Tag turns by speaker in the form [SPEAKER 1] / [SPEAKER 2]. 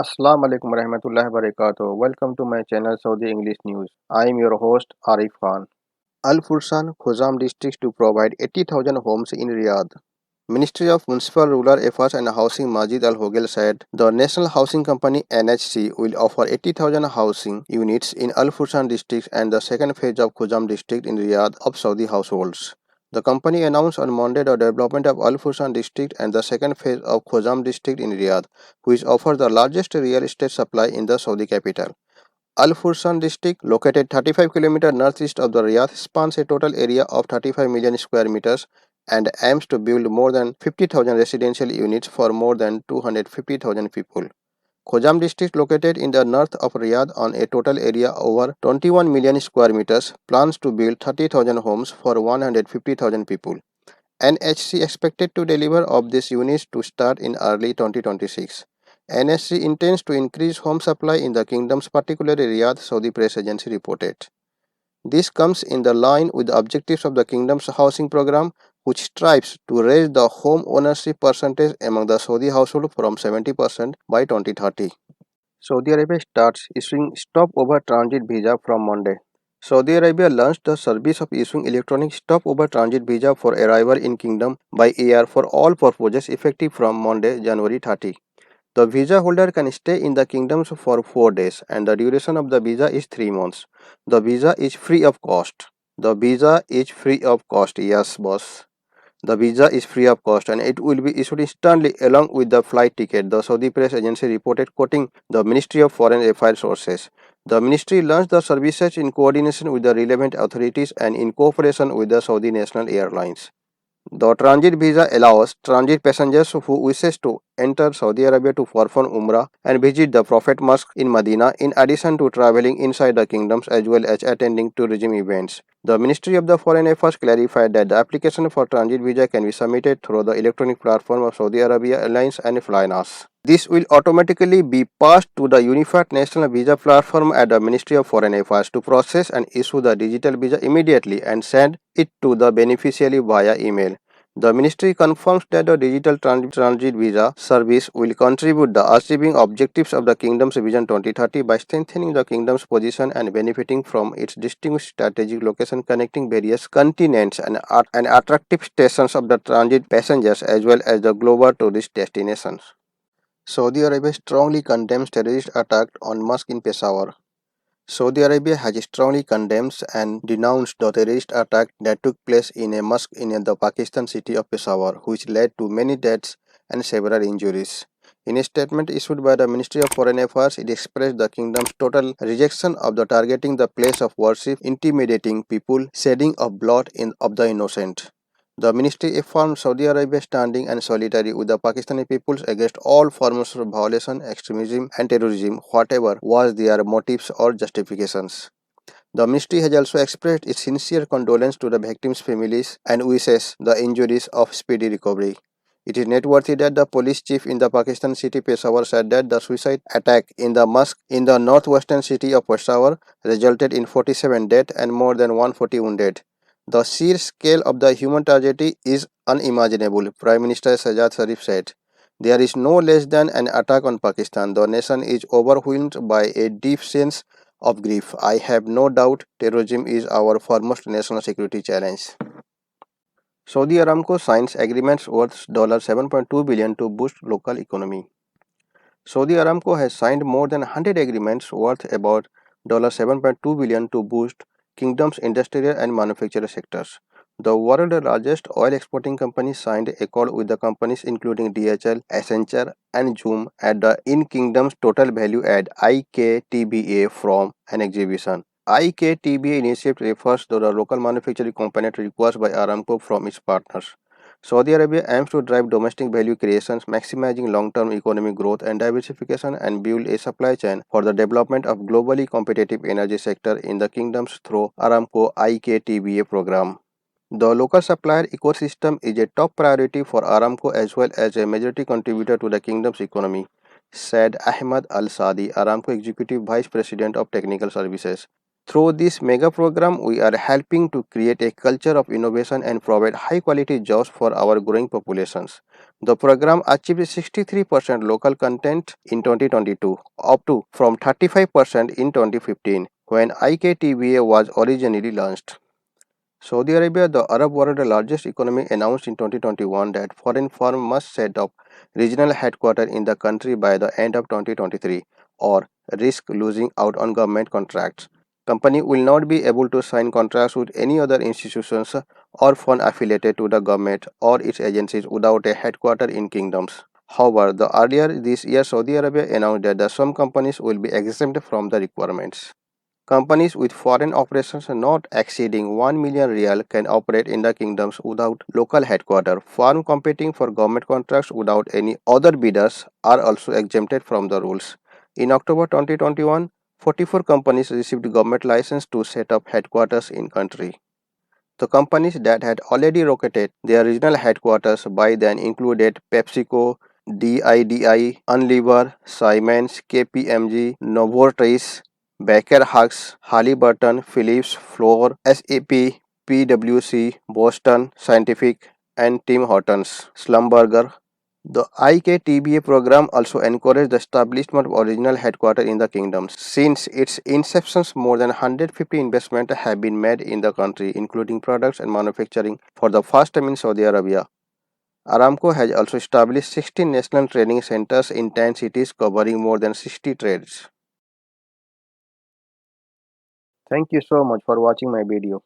[SPEAKER 1] Assalamu alaikum warahmatullahi wabarakatuh. Welcome to my channel Saudi English News. I am your host Arif Khan. Al Fursan Khuzam district to provide 80,000 homes in Riyadh. Ministry of Municipal Rural Affairs and Housing Majid Al Hogel said the National Housing Company NHC will offer 80,000 housing units in Al Fursan district and the second phase of Khuzam district in Riyadh of Saudi households. The company announced on Monday the development of Al Fursan district and the second phase of Khuzam district in Riyadh, which offers the largest real estate supply in the Saudi capital. Al Fursan district, located 35 km northeast of the Riyadh, spans a total area of 35 million square meters and aims to build more than 50,000 residential units for more than 250,000 people. Khojam district, located in the north of Riyadh on a total area over 21 million square meters, plans to build 30,000 homes for 150,000 people. NHC expected to deliver of these units to start in early 2026. NHC intends to increase home supply in the kingdoms, particularly Riyadh, Saudi press agency reported. This comes in the line with the objectives of the kingdom's housing program, which strives to raise the home ownership percentage among the Saudi household from 70% by 2030. Saudi Arabia starts issuing stopover transit visa from Monday. Saudi Arabia launched the service of issuing electronic stopover transit visa for arrival in kingdom by air for all purposes effective from Monday, January 30. The visa holder can stay in the kingdoms for 4 days and the duration of the visa is 3 months. The visa is free of cost. The visa is free of cost. Yes, boss. The visa is free of cost and it will be issued instantly along with the flight ticket, the Saudi press agency reported, quoting the Ministry of Foreign Affairs sources. The ministry launched the services in coordination with the relevant authorities and in cooperation with the Saudi National Airlines. The transit visa allows transit passengers who wishes to enter Saudi Arabia to perform Umrah and visit the Prophet Mosque in Medina in addition to traveling inside the kingdoms as well as attending tourism events. The Ministry of the Foreign Affairs clarified that the application for transit visa can be submitted through the electronic platform of Saudi Arabia Airlines and Flynas. This will automatically be passed to the Unified National Visa Platform at the Ministry of Foreign Affairs to process and issue the digital visa immediately and send it to the beneficiary via email. The ministry confirms that the digital transit visa service will contribute the achieving objectives of the Kingdom's Vision 2030 by strengthening the Kingdom's position and benefiting from its distinguished strategic location connecting various continents and attractive stations of the transit passengers as well as the global tourist destinations. Saudi Arabia strongly condemns terrorist attack on mosque in Peshawar. Saudi Arabia has strongly condemned and denounced the terrorist attack that took place in a mosque in the Pakistan city of Peshawar, which led to many deaths and several injuries. In a statement issued by the Ministry of Foreign Affairs, it expressed the kingdom's total rejection of the targeting the place of worship, intimidating people, shedding of of the innocent. The ministry affirmed Saudi Arabia's standing and solidarity with the Pakistani peoples against all forms of violation, extremism, and terrorism, whatever was their motives or justifications. The ministry has also expressed its sincere condolence to the victims' families and wishes the injuries of speedy recovery. It is noteworthy that the police chief in the Pakistan city Peshawar said that the suicide attack in the mosque in the northwestern city of Peshawar resulted in 47 deaths and more than 140 wounded. The sheer scale of the human tragedy is unimaginable, Prime Minister Sajjad Sharif said. There is no less than an attack on Pakistan. The nation is overwhelmed by a deep sense of grief. I have no doubt terrorism is our foremost national security challenge. Saudi Aramco signs agreements worth $7.2 billion to boost local economy. Saudi Aramco has signed more than 100 agreements worth about $7.2 billion to boost kingdom's industrial and manufacturing sectors. The world's largest oil exporting company signed a call with the companies including DHL, Accenture, and Zoom at the In Kingdom's Total Value Add (IKTBA) from an exhibition. IKTBA initiative refers to the local manufacturing component requested by Aramco from its partners. Saudi Arabia aims to drive domestic value creation, maximizing long-term economic growth and diversification, and build a supply chain for the development of globally competitive energy sector in the kingdoms through Aramco IKTBA program. The local supplier ecosystem is a top priority for Aramco as well as a majority contributor to the kingdom's economy, said Ahmad Al Sadi, Aramco Executive Vice President of Technical Services. Through this mega program, we are helping to create a culture of innovation and provide high quality jobs for our growing populations. The program achieved 63% local content in 2022, up to from 35% in 2015 when IKTVA was originally launched. Saudi Arabia, the Arab world's largest economy, announced in 2021 that foreign firms must set up regional headquarters in the country by the end of 2023 or risk losing out on government contracts. Company will not be able to sign contracts with any other institutions or fund affiliated to the government or its agencies without a headquarter in kingdoms. However, the earlier this year Saudi Arabia announced that some companies will be exempt from the requirements. Companies with foreign operations not exceeding 1 million real can operate in the kingdoms without local headquarters. Firms competing for government contracts without any other bidders are also exempted from the rules. In October 2021, 44 companies received government license to set up headquarters in country. The companies that had already located their regional headquarters by then included PepsiCo, DIDI, Unilever, Siemens, KPMG, Novartis, Baker Hughes, Halliburton, Philips, Fluor, SAP, PwC, Boston Scientific, and Tim Hortons, Slumberger. The IKTBA program also encouraged the establishment of original headquarters in the kingdom. Since its inception, more than 150 investments have been made in the country, including products and manufacturing for the first time in Saudi Arabia. Aramco has also established 16 national training centers in 10 cities covering more than 60 trades. Thank you so much for watching my video.